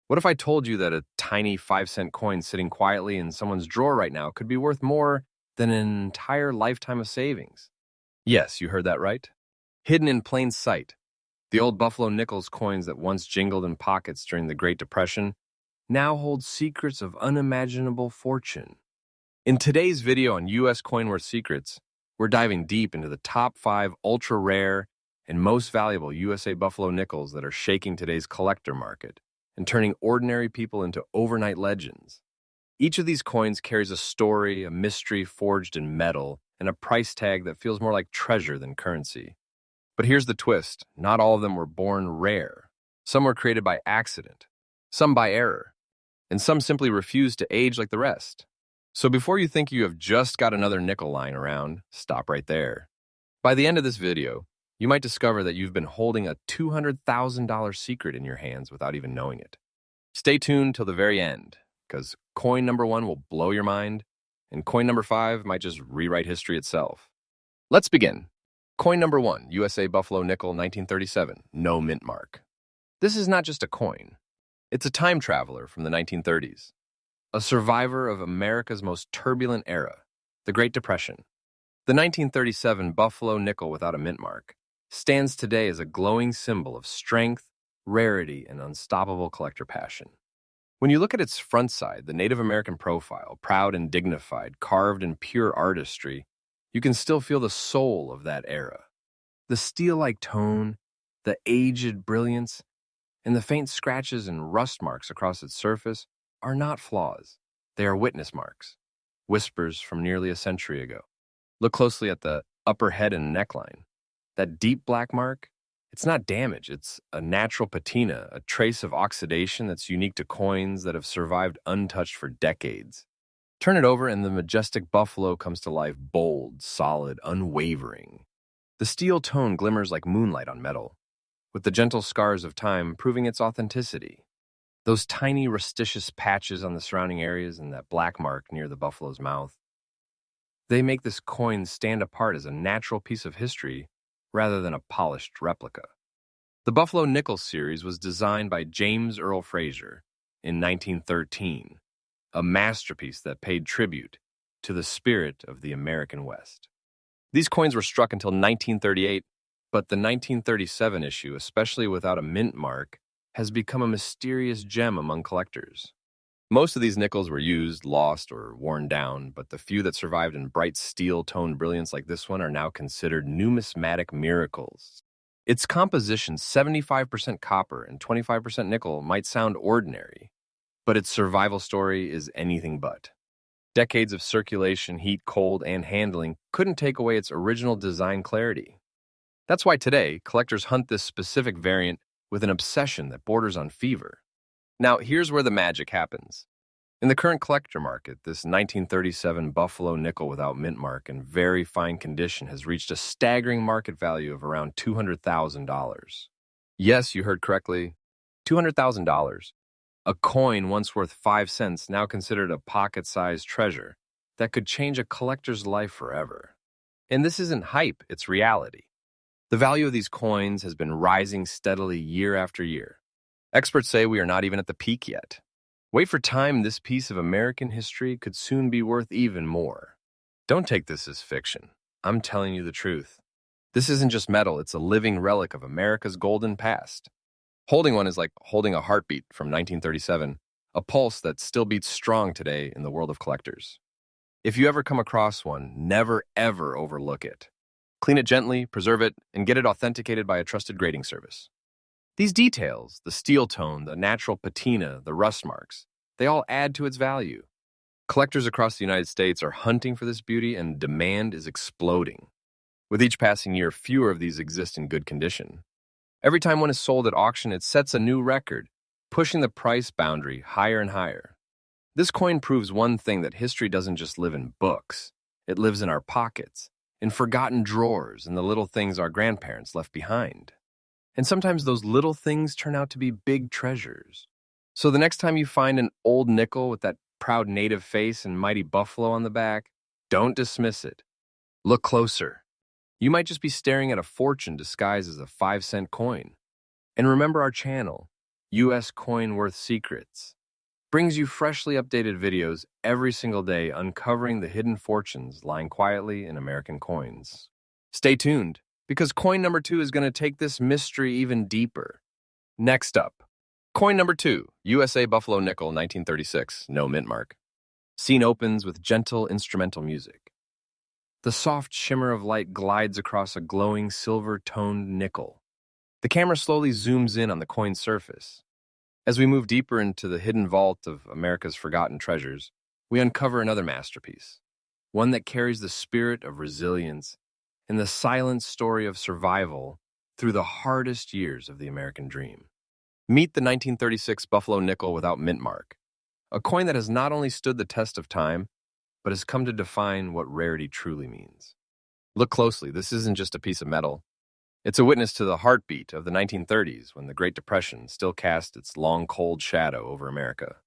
What if I told you that a tiny 5-cent coin sitting quietly in someone's drawer right now could be worth more than an entire lifetime of savings? Yes, you heard that right. Hidden in plain sight, the old Buffalo nickels coins that once jingled in pockets during the Great Depression now hold secrets of unimaginable fortune. In today's video on U.S. Coin Worth Secrets, we're diving deep into the top 5 ultra-rare and most valuable USA Buffalo nickels that are shaking today's collector market and turning ordinary people into overnight legends. Each of these coins carries a story, a mystery forged in metal, and a price tag that feels more like treasure than currency. But here's the twist. Not all of them were born rare. Some were created by accident, some by error, and some simply refused to age like the rest. So before you think you have just got another nickel lying around, stop right there. By the end of this video, you might discover that you've been holding a $200,000 secret in your hands without even knowing it. Stay tuned till the very end, because coin number 1 will blow your mind, and coin number 5 might just rewrite history itself. Let's begin. Coin number 1, USA Buffalo Nickel 1937, no mint mark. This is not just a coin. It's a time traveler from the 1930s. A survivor of America's most turbulent era, the Great Depression. The 1937 Buffalo nickel without a mint mark stands today as a glowing symbol of strength, rarity, and unstoppable collector passion. When you look at its front side, the Native American profile, proud and dignified, carved in pure artistry, you can still feel the soul of that era. The steel-like tone, the aged brilliance, and the faint scratches and rust marks across its surface are not flaws. They are witness marks, whispers from nearly a century ago. Look closely at the upper head and neckline. That deep black mark, it's not damage, it's a natural patina, a trace of oxidation that's unique to coins that have survived untouched for decades. Turn it over and the majestic buffalo comes to life, bold, solid, unwavering. The steel tone glimmers like moonlight on metal, with the gentle scars of time proving its authenticity. Those tiny rusticious patches on the surrounding areas and that black mark near the buffalo's mouth, they make this coin stand apart as a natural piece of history rather than a polished replica. The Buffalo Nickel series was designed by James Earl Fraser in 1913, a masterpiece that paid tribute to the spirit of the American West. These coins were struck until 1938, but the 1937 issue, especially without a mint mark, has become a mysterious gem among collectors. Most of these nickels were used, lost, or worn down, but the few that survived in bright steel-toned brilliance like this one are now considered numismatic miracles. Its composition, 75% copper and 25% nickel, might sound ordinary, but its survival story is anything but. Decades of circulation, heat, cold, and handling couldn't take away its original design clarity. That's why today, collectors hunt this specific variant with an obsession that borders on fever. Now, here's where the magic happens. In the current collector market, this 1937 Buffalo nickel without mint mark in very fine condition has reached a staggering market value of around $200,000. Yes, you heard correctly, $200,000. A coin once worth 5 cents, now considered a pocket-sized treasure that could change a collector's life forever. And this isn't hype, it's reality. The value of these coins has been rising steadily year after year. Experts say we are not even at the peak yet. Wait for time, this piece of American history could soon be worth even more. Don't take this as fiction. I'm telling you the truth. This isn't just metal, it's a living relic of America's golden past. Holding one is like holding a heartbeat from 1937, a pulse that still beats strong today in the world of collectors. If you ever come across one, never ever overlook it. Clean it gently, preserve it, and get it authenticated by a trusted grading service. These details, the steel tone, the natural patina, the rust marks, they all add to its value. Collectors across the United States are hunting for this beauty and demand is exploding. With each passing year, fewer of these exist in good condition. Every time one is sold at auction, it sets a new record, pushing the price boundary higher and higher. This coin proves one thing, that history doesn't just live in books. It lives in our pockets, in forgotten drawers, and the little things our grandparents left behind. And sometimes those little things turn out to be big treasures. So the next time you find an old nickel with that proud native face and mighty buffalo on the back, don't dismiss it. Look closer. You might just be staring at a fortune disguised as a 5-cent coin. And remember our channel. U.S. Coin Worth Secrets, brings you freshly updated videos every single day uncovering the hidden fortunes lying quietly in American coins. Stay tuned, because coin number 2 is going to take this mystery even deeper. Next up, coin number 2, USA Buffalo Nickel 1936, no mint mark. Scene opens with gentle instrumental music. The soft shimmer of light glides across a glowing silver-toned nickel. The camera slowly zooms in on the coin's surface. As we move deeper into the hidden vault of America's forgotten treasures, we uncover another masterpiece, one that carries the spirit of resilience and the silent story of survival through the hardest years of the American dream. Meet the 1936 Buffalo Nickel without mint mark, a coin that has not only stood the test of time, but has come to define what rarity truly means. Look closely, this isn't just a piece of metal. It's a witness to the heartbeat of the 1930s, when the Great Depression still cast its long, cold shadow over America.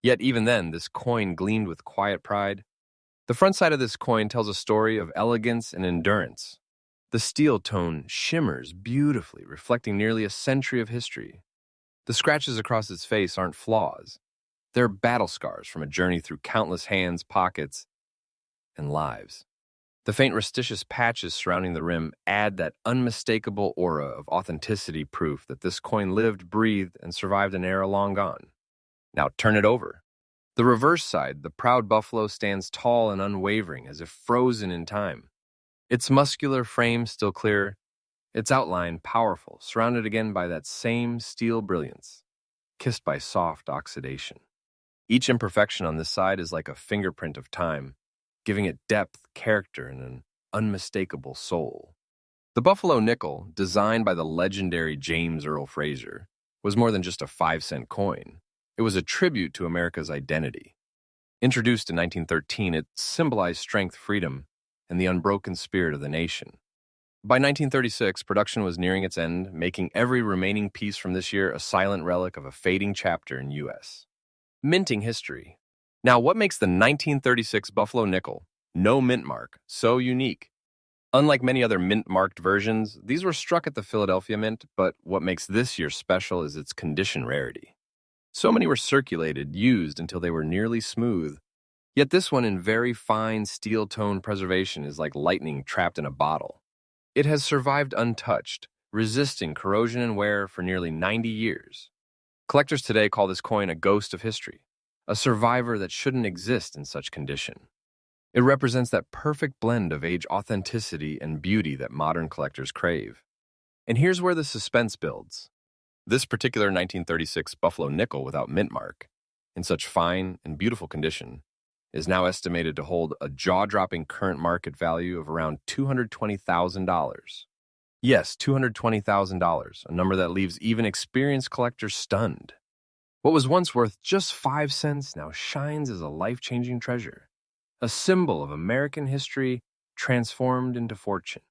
Yet even then, this coin gleamed with quiet pride. The front side of this coin tells a story of elegance and endurance. The steel tone shimmers beautifully, reflecting nearly a century of history. The scratches across its face aren't flaws. They're battle scars from a journey through countless hands, pockets, and lives. The faint rusticious patches surrounding the rim add that unmistakable aura of authenticity, proof that this coin lived, breathed, and survived an era long gone. Now turn it over. The reverse side, the proud buffalo, stands tall and unwavering, as if frozen in time. Its muscular frame still clear, its outline powerful, surrounded again by that same steel brilliance, kissed by soft oxidation. Each imperfection on this side is like a fingerprint of time, giving it depth, character, and an unmistakable soul. The Buffalo Nickel, designed by the legendary James Earl Fraser, was more than just a 5-cent coin. It was a tribute to America's identity. Introduced in 1913, it symbolized strength, freedom, and the unbroken spirit of the nation. By 1936, production was nearing its end, making every remaining piece from this year a silent relic of a fading chapter in U.S. minting history. Now, what makes the 1936 Buffalo Nickel, no mint mark, so unique? Unlike many other mint-marked versions, these were struck at the Philadelphia Mint, but what makes this year special is its condition rarity. So many were circulated, used until they were nearly smooth, yet this one in very fine steel tone preservation is like lightning trapped in a bottle. It has survived untouched, resisting corrosion and wear for nearly 90 years. Collectors today call this coin a ghost of history, a survivor that shouldn't exist in such condition. It represents that perfect blend of age authenticity and beauty that modern collectors crave. And here's where the suspense builds. This particular 1936 Buffalo Nickel without mint mark, in such fine and beautiful condition, is now estimated to hold a jaw-dropping current market value of around $220,000. Yes, $220,000, a number that leaves even experienced collectors stunned. What was once worth just 5 cents now shines as a life-changing treasure, a symbol of American history transformed into fortune.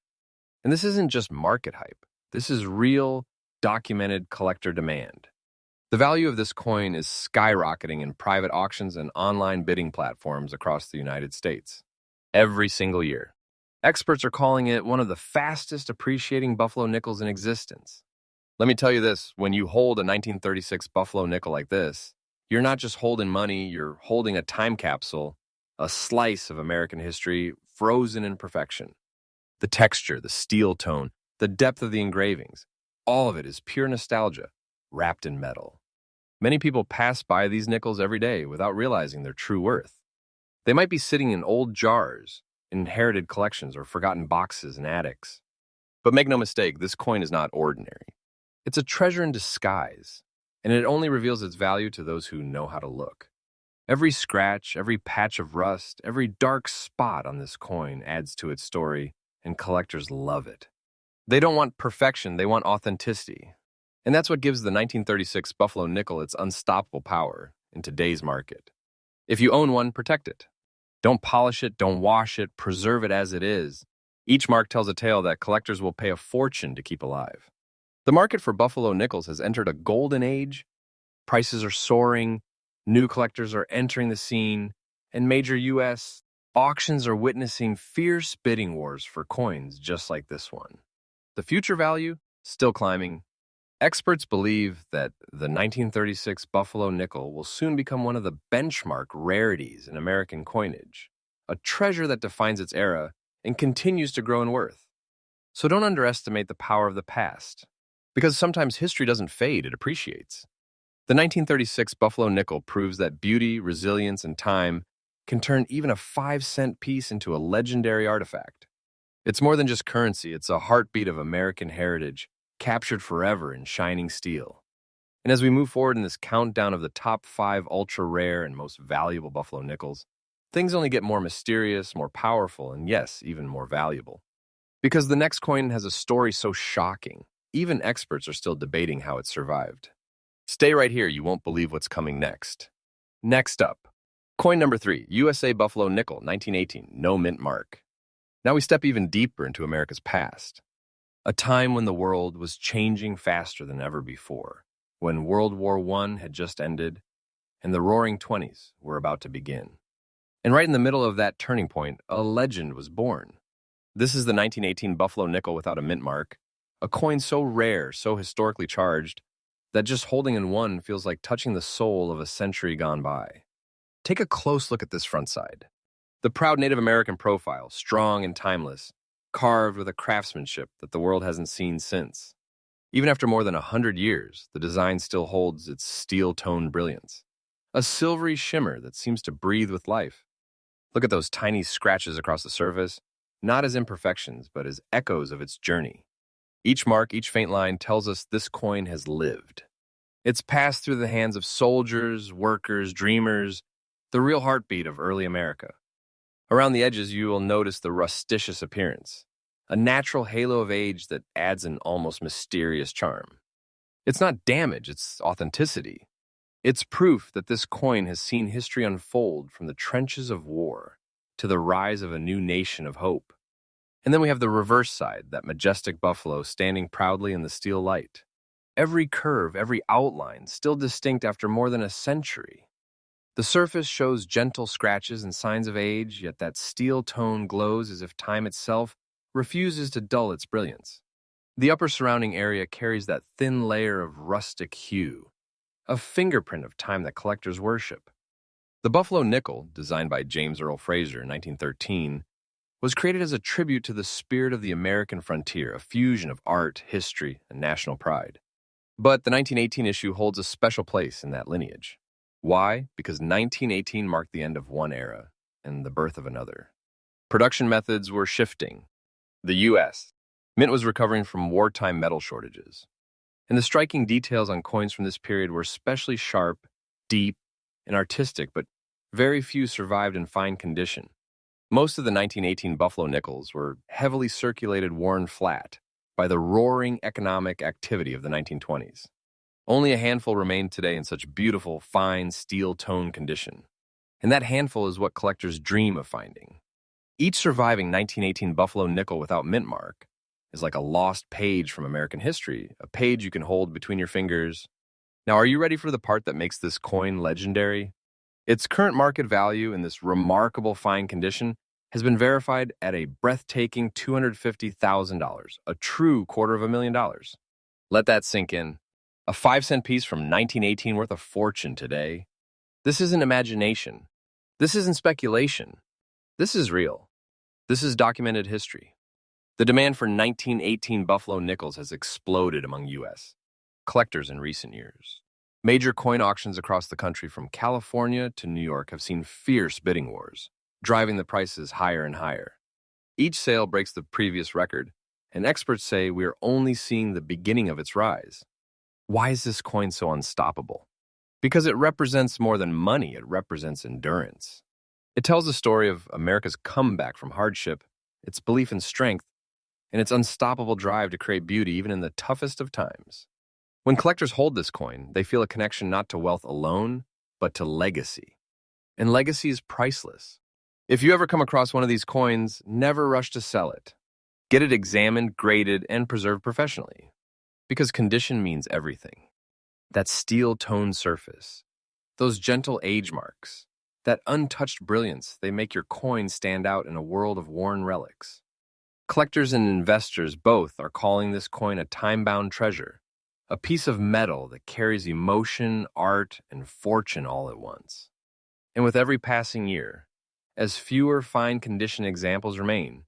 And this isn't just market hype. This is real, documented collector demand. The value of this coin is skyrocketing in private auctions and online bidding platforms across the United States every single year. Experts are calling it one of the fastest appreciating Buffalo Nickels in existence. Let me tell you this, when you hold a 1936 Buffalo Nickel like this, you're not just holding money, you're holding a time capsule, a slice of American history frozen in perfection. The texture, the steel tone, the depth of the engravings, all of it is pure nostalgia, wrapped in metal. Many people pass by these nickels every day without realizing their true worth. They might be sitting in old jars, inherited collections, or forgotten boxes in attics. But make no mistake, this coin is not ordinary. It's a treasure in disguise, and it only reveals its value to those who know how to look. Every scratch, every patch of rust, every dark spot on this coin adds to its story, and collectors love it. They don't want perfection, they want authenticity. And that's what gives the 1936 Buffalo Nickel its unstoppable power in today's market. If you own one, protect it. Don't polish it, don't wash it, preserve it as it is. Each mark tells a tale that collectors will pay a fortune to keep alive. The market for Buffalo Nickels has entered a golden age. Prices are soaring, new collectors are entering the scene, and major U.S. auctions are witnessing fierce bidding wars for coins just like this one. The future value? Still climbing. Experts believe that the 1936 Buffalo nickel will soon become one of the benchmark rarities in American coinage, a treasure that defines its era and continues to grow in worth. So don't underestimate the power of the past, because sometimes history doesn't fade, it appreciates. The 1936 Buffalo nickel proves that beauty, resilience, and time can turn even a 5-cent piece into a legendary artifact. It's more than just currency, it's a heartbeat of American heritage, captured forever in shining steel. And as we move forward in this countdown of the top 5 ultra-rare and most valuable Buffalo nickels, things only get more mysterious, more powerful, and yes, even more valuable. Because the next coin has a story so shocking, even experts are still debating how it survived. Stay right here, you won't believe what's coming next. Next up, coin number 3, USA Buffalo Nickel, 1918, no mint mark. Now we step even deeper into America's past. A time when the world was changing faster than ever before, when World War I had just ended and the Roaring Twenties were about to begin. And right in the middle of that turning point, a legend was born. This is the 1918 Buffalo nickel without a mint mark, a coin so rare, so historically charged, that just holding in one feels like touching the soul of a century gone by. Take a close look at this front side. The proud Native American profile, strong and timeless, carved with a craftsmanship that the world hasn't seen since. Even after more than 100 years, the design still holds its steel-toned brilliance, a silvery shimmer that seems to breathe with life. Look at those tiny scratches across the surface, not as imperfections, but as echoes of its journey. Each mark, each faint line tells us this coin has lived. It's passed through the hands of soldiers, workers, dreamers, the real heartbeat of early America. Around the edges, you will notice the rusticious appearance, a natural halo of age that adds an almost mysterious charm. It's not damage, it's authenticity. It's proof that this coin has seen history unfold from the trenches of war to the rise of a new nation of hope. And then we have the reverse side, that majestic buffalo standing proudly in the steel light. Every curve, every outline, still distinct after more than a century. The surface shows gentle scratches and signs of age, yet that steel tone glows as if time itself refuses to dull its brilliance. The upper surrounding area carries that thin layer of rustic hue, a fingerprint of time that collectors worship. The Buffalo nickel, designed by James Earl Fraser in 1913, was created as a tribute to the spirit of the American frontier, a fusion of art, history, and national pride. But the 1918 issue holds a special place in that lineage. Why? Because 1918 marked the end of one era and the birth of another. Production methods were shifting. The U.S. Mint was recovering from wartime metal shortages. And the striking details on coins from this period were especially sharp, deep, and artistic, but very few survived in fine condition. Most of the 1918 Buffalo nickels were heavily circulated, worn flat by the roaring economic activity of the 1920s. Only a handful remain today in such beautiful, fine, steel-tone condition. And that handful is what collectors dream of finding. Each surviving 1918 Buffalo nickel without mint mark is like a lost page from American history, a page you can hold between your fingers. Now, are you ready for the part that makes this coin legendary? Its current market value in this remarkable fine condition has been verified at a breathtaking $250,000, a true $250,000. Let that sink in. A 5-cent piece from 1918 worth a fortune today. This isn't imagination. This isn't speculation. This is real. This is documented history. The demand for 1918 Buffalo nickels has exploded among U.S. collectors in recent years. Major coin auctions across the country from California to New York have seen fierce bidding wars, driving the prices higher and higher. Each sale breaks the previous record, and experts say we are only seeing the beginning of its rise. Why is this coin so unstoppable? Because it represents more than money, it represents endurance. It tells the story of America's comeback from hardship, its belief in strength, and its unstoppable drive to create beauty even in the toughest of times. When collectors hold this coin, they feel a connection not to wealth alone, but to legacy. And legacy is priceless. If you ever come across one of these coins, never rush to sell it. Get it examined, graded, and preserved professionally. Because condition means everything. That steel-toned surface, those gentle age marks, that untouched brilliance, they make your coin stand out in a world of worn relics. Collectors and investors both are calling this coin a time-bound treasure, a piece of metal that carries emotion, art, and fortune all at once. And with every passing year, as fewer fine condition examples remain,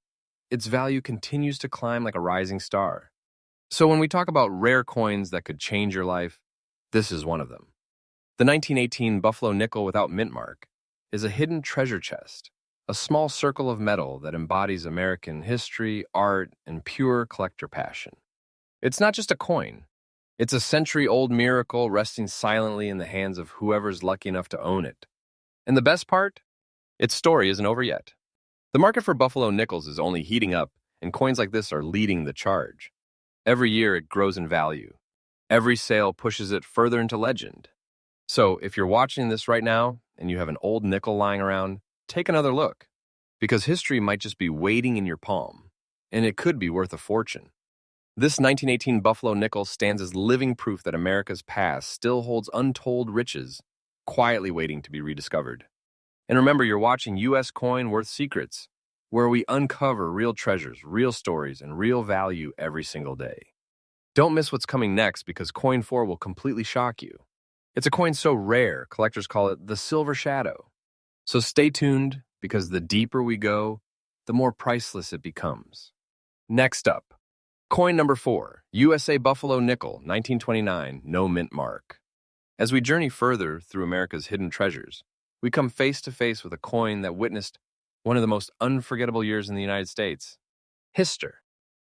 its value continues to climb like a rising star. So when we talk about rare coins that could change your life, this is one of them. The 1918 Buffalo nickel without mint mark is a hidden treasure chest, a small circle of metal that embodies American history, art, and pure collector passion. It's not just a coin. It's a century-old miracle resting silently in the hands of whoever's lucky enough to own it. And the best part? Its story isn't over yet. The market for Buffalo nickels is only heating up, and coins like this are leading the charge. Every year it grows in value. Every sale pushes it further into legend. So if you're watching this right now and you have an old nickel lying around, take another look, because history might just be waiting in your palm, and it could be worth a fortune. This 1918 Buffalo nickel stands as living proof that America's past still holds untold riches, quietly waiting to be rediscovered. And remember, you're watching U.S. Coin Worth Secrets, where we uncover real treasures, real stories, and real value every single day. Don't miss what's coming next, because Coin 4 will completely shock you. It's a coin so rare, collectors call it the Silver Shadow. So stay tuned, because the deeper we go, the more priceless it becomes. Next up, coin number 4, USA Buffalo Nickel, 1929, no mint mark. As we journey further through America's hidden treasures, we come face to face with a coin that witnessed one of the most unforgettable years in the United States. Hister.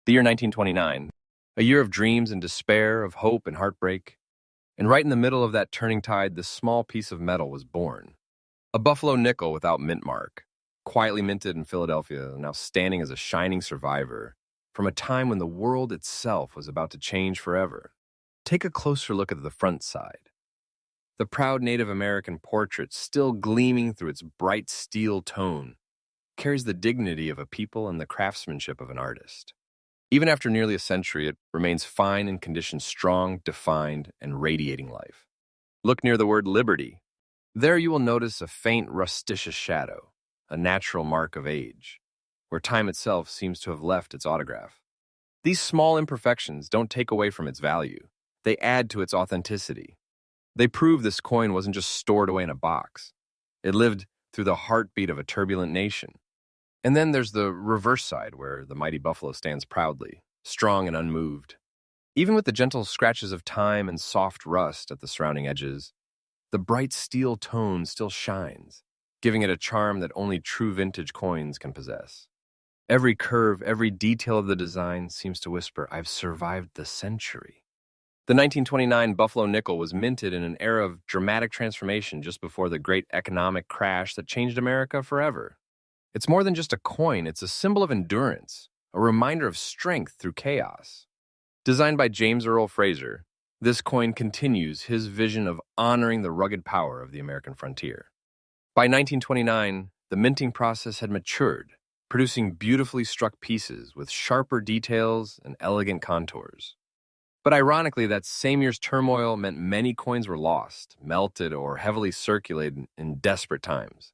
The year 1929, a year of dreams and despair, of hope and heartbreak. And right in the middle of that turning tide, this small piece of metal was born. A Buffalo nickel without mint mark, quietly minted in Philadelphia, now standing as a shining survivor from a time when the world itself was about to change forever. Take a closer look at the front side. The proud Native American portrait, still gleaming through its bright steel tone, carries the dignity of a people and the craftsmanship of an artist. Even after nearly a century, it remains fine in condition, strong, defined, and radiating life. Look near the word liberty. There you will notice a faint rusticious shadow, a natural mark of age, where time itself seems to have left its autograph. These small imperfections don't take away from its value. They add to its authenticity. They prove this coin wasn't just stored away in a box. It lived through the heartbeat of a turbulent nation. And then there's the reverse side, where the mighty buffalo stands proudly, strong and unmoved. Even with the gentle scratches of time and soft rust at the surrounding edges, the bright steel tone still shines, giving it a charm that only true vintage coins can possess. Every curve, every detail of the design seems to whisper, "I've survived the century." The 1929 Buffalo nickel was minted in an era of dramatic transformation just before the great economic crash that changed America forever. It's more than just a coin, it's a symbol of endurance, a reminder of strength through chaos. Designed by James Earl Fraser, this coin continues his vision of honoring the rugged power of the American frontier. By 1929, the minting process had matured, producing beautifully struck pieces with sharper details and elegant contours. But ironically, that same year's turmoil meant many coins were lost, melted, or heavily circulated in desperate times.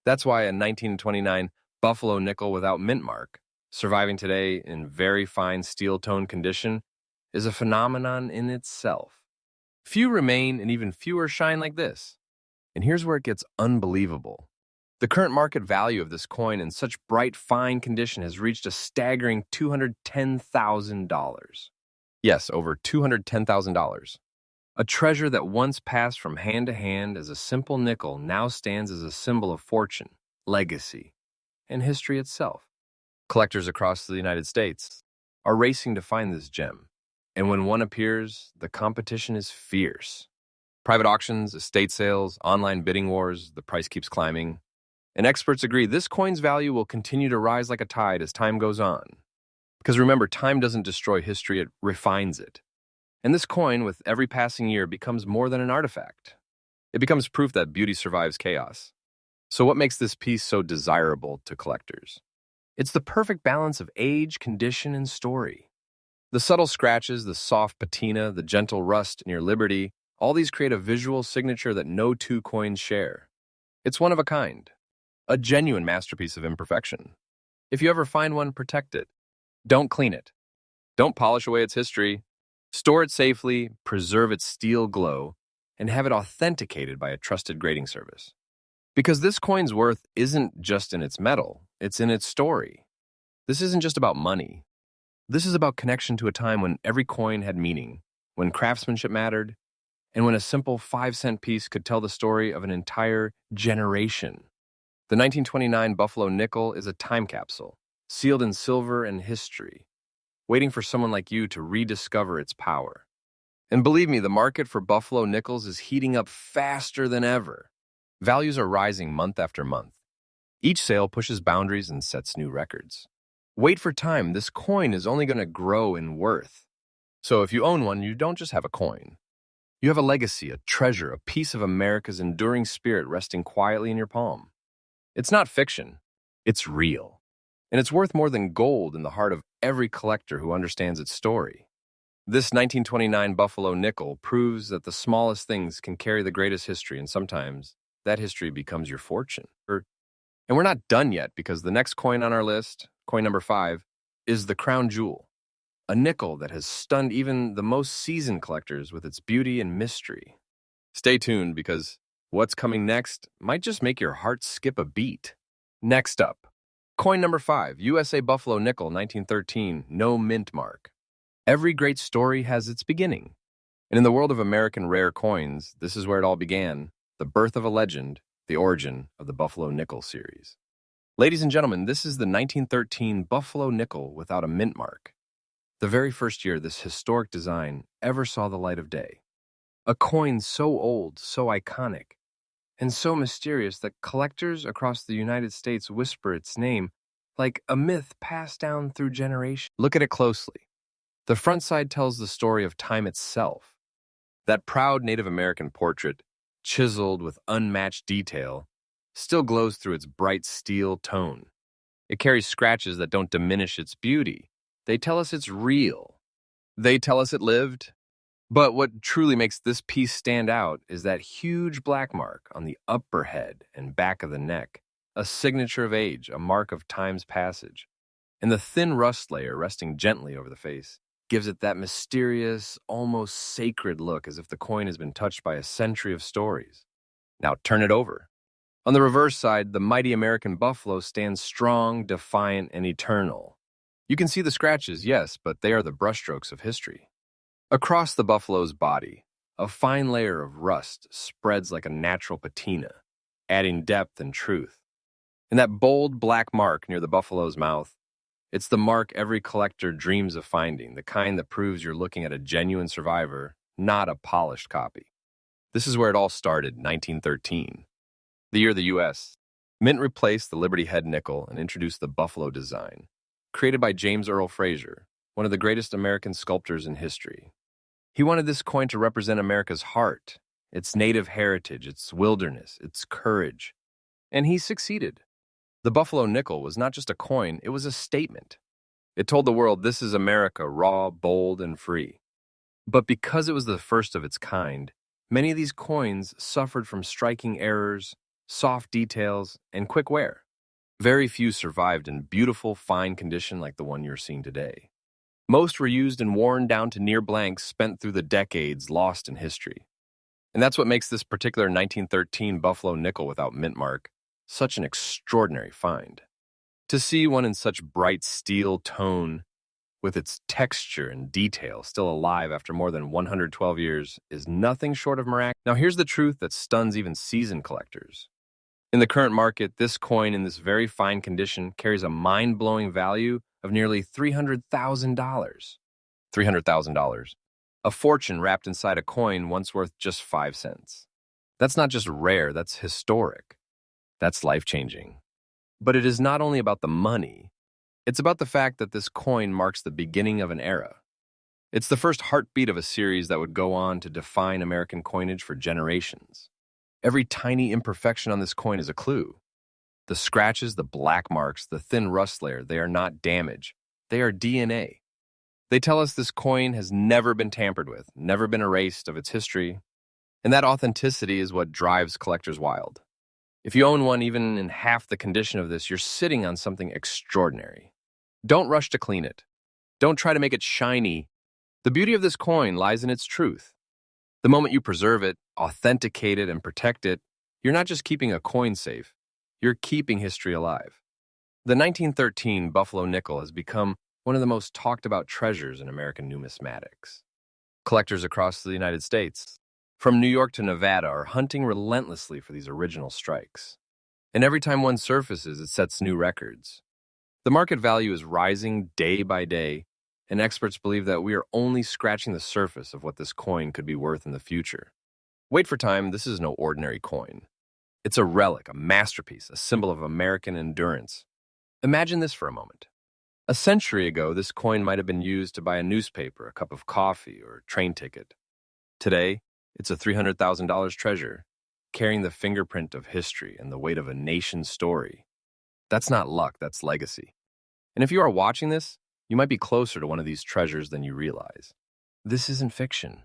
That's why a 1929 Buffalo nickel without mint mark, surviving today in very fine steel-tone condition, is a phenomenon in itself. Few remain, and even fewer shine like this. And here's where it gets unbelievable. The current market value of this coin in such bright, fine condition has reached a staggering $210,000. Yes, over $210,000. A treasure that once passed from hand to hand as a simple nickel now stands as a symbol of fortune, legacy, and history itself. Collectors across the United States are racing to find this gem, and when one appears, the competition is fierce. Private auctions, estate sales, online bidding wars, the price keeps climbing. And experts agree this coin's value will continue to rise like a tide as time goes on. Because remember, time doesn't destroy history, it refines it. And this coin, with every passing year, becomes more than an artifact. It becomes proof that beauty survives chaos. So what makes this piece so desirable to collectors? It's the perfect balance of age, condition, and story. The subtle scratches, the soft patina, the gentle rust near Liberty, all these create a visual signature that no two coins share. It's one of a kind, a genuine masterpiece of imperfection. If you ever find one, protect it. Don't clean it. Don't polish away its history. Store it safely, preserve its steel glow, and have it authenticated by a trusted grading service. Because this coin's worth isn't just in its metal, it's in its story. This isn't just about money. This is about connection to a time when every coin had meaning, when craftsmanship mattered, and when a simple 5-cent piece could tell the story of an entire generation. The 1929 Buffalo nickel is a time capsule, sealed in silver and history, waiting for someone like you to rediscover its power. And believe me, the market for Buffalo nickels is heating up faster than ever. Values are rising month after month. Each sale pushes boundaries and sets new records. Wait for time. This coin is only going to grow in worth. So if you own one, you don't just have a coin. You have a legacy, a treasure, a piece of America's enduring spirit resting quietly in your palm. It's not fiction. It's real. And it's worth more than gold in the heart of every collector who understands its story. This 1929 Buffalo nickel proves that the smallest things can carry the greatest history, and sometimes that history becomes your fortune. And we're not done yet, because the next coin on our list, coin number 5, is the crown jewel, a nickel that has stunned even the most seasoned collectors with its beauty and mystery. Stay tuned, because what's coming next might just make your heart skip a beat. Next up, coin number 5, USA Buffalo Nickel 1913, no mint mark. Every great story has its beginning. And in the world of American rare coins, this is where it all began, the birth of a legend, the origin of the Buffalo Nickel series. Ladies and gentlemen, this is the 1913 Buffalo Nickel without a mint mark. The very first year this historic design ever saw the light of day. A coin so old, so iconic, and so mysterious that collectors across the United States whisper its name like a myth passed down through generations. Look at it closely. The front side tells the story of time itself. That proud Native American portrait, chiseled with unmatched detail, still glows through its bright steel tone. It carries scratches that don't diminish its beauty. They tell us it's real. They tell us it lived. But what truly makes this piece stand out is that huge black mark on the upper head and back of the neck, a signature of age, a mark of time's passage. And the thin rust layer resting gently over the face gives it that mysterious, almost sacred look, as if the coin has been touched by a century of stories. Now turn it over. On the reverse side, the mighty American buffalo stands strong, defiant, and eternal. You can see the scratches, yes, but they are the brushstrokes of history. Across the buffalo's body, a fine layer of rust spreads like a natural patina, adding depth and truth. And that bold black mark near the buffalo's mouth, it's the mark every collector dreams of finding, the kind that proves you're looking at a genuine survivor, not a polished copy. This is where it all started, 1913. The year the U.S. Mint replaced the Liberty Head nickel and introduced the Buffalo design, created by James Earl Fraser, one of the greatest American sculptors in history. He wanted this coin to represent America's heart, its native heritage, its wilderness, its courage. And he succeeded. The Buffalo nickel was not just a coin, it was a statement. It told the world this is America, raw, bold, and free. But because it was the first of its kind, many of these coins suffered from striking errors, soft details, and quick wear. Very few survived in beautiful, fine condition like the one you're seeing today. Most were used and worn down to near blanks spent through the decades lost in history. And that's what makes this particular 1913 Buffalo nickel without mint mark such an extraordinary find. To see one in such bright steel tone, with its texture and detail still alive after more than 112 years, is nothing short of miraculous. Now here's the truth that stuns even seasoned collectors. In the current market, this coin in this very fine condition carries a mind-blowing value of nearly $300,000. $300,000. A fortune wrapped inside a coin once worth just 5 cents. That's not just rare, that's historic. That's life-changing. But it is not only about the money. It's about the fact that this coin marks the beginning of an era. It's the first heartbeat of a series that would go on to define American coinage for generations. Every tiny imperfection on this coin is a clue. The scratches, the black marks, the thin rust layer, they are not damage. They are DNA. They tell us this coin has never been tampered with, never been erased of its history. And that authenticity is what drives collectors wild. If you own one even in half the condition of this, you're sitting on something extraordinary. Don't rush to clean it. Don't try to make it shiny. The beauty of this coin lies in its truth. The moment you preserve it, authenticate it, and protect it, you're not just keeping a coin safe, you're keeping history alive. The 1913 Buffalo nickel has become one of the most talked about treasures in American numismatics. Collectors across the United States, from New York to Nevada, are hunting relentlessly for these original strikes. And every time one surfaces, it sets new records. The market value is rising day by day, and experts believe that we are only scratching the surface of what this coin could be worth in the future. Wait for time, this is no ordinary coin. It's a relic, a masterpiece, a symbol of American endurance. Imagine this for a moment. A century ago, this coin might have been used to buy a newspaper, a cup of coffee, or a train ticket. Today, it's a $300,000 treasure, carrying the fingerprint of history and the weight of a nation's story. That's not luck, that's legacy. And if you are watching this, you might be closer to one of these treasures than you realize. This isn't fiction.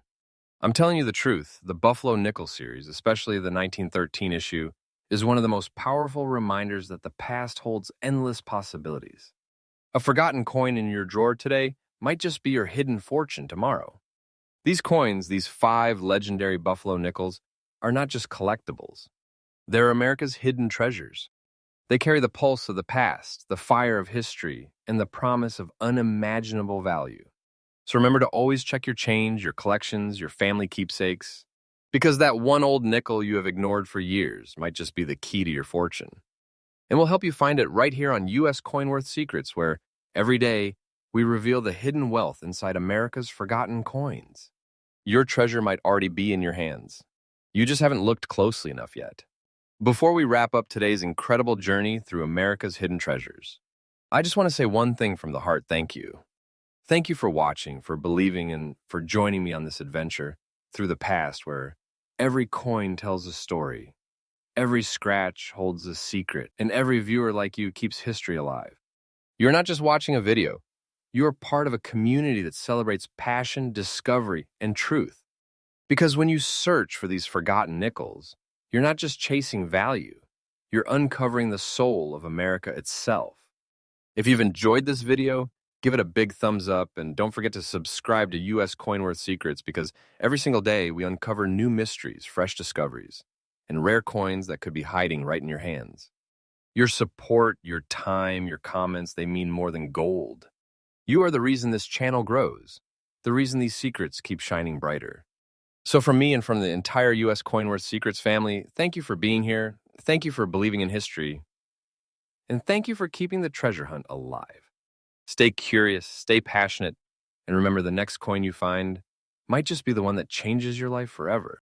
I'm telling you the truth, the Buffalo Nickel series, especially the 1913 issue, is one of the most powerful reminders that the past holds endless possibilities. A forgotten coin in your drawer today might just be your hidden fortune tomorrow. These coins, these 5 legendary Buffalo nickels, are not just collectibles. They're America's hidden treasures. They carry the pulse of the past, the fire of history, and the promise of unimaginable value. So remember to always check your change, your collections, your family keepsakes, because that one old nickel you have ignored for years might just be the key to your fortune. And we'll help you find it right here on U.S. Coinworth Secrets, where every day we reveal the hidden wealth inside America's forgotten coins. Your treasure might already be in your hands. You just haven't looked closely enough yet. Before we wrap up today's incredible journey through America's hidden treasures, I just want to say one thing from the heart: thank you. Thank you for watching, for believing, and for joining me on this adventure through the past where every coin tells a story, every scratch holds a secret, and every viewer like you keeps history alive. You're not just watching a video. You're part of a community that celebrates passion, discovery, and truth. Because when you search for these forgotten nickels, you're not just chasing value. You're uncovering the soul of America itself. If you've enjoyed this video, give it a big thumbs up, and don't forget to subscribe to U.S. Coinworth Secrets, because every single day we uncover new mysteries, fresh discoveries, and rare coins that could be hiding right in your hands. Your support, your time, your comments, they mean more than gold. You are the reason this channel grows, the reason these secrets keep shining brighter. So from me and from the entire U.S. Coinworth Secrets family, thank you for being here, thank you for believing in history, and thank you for keeping the treasure hunt alive. Stay curious, stay passionate, and remember, the next coin you find might just be the one that changes your life forever.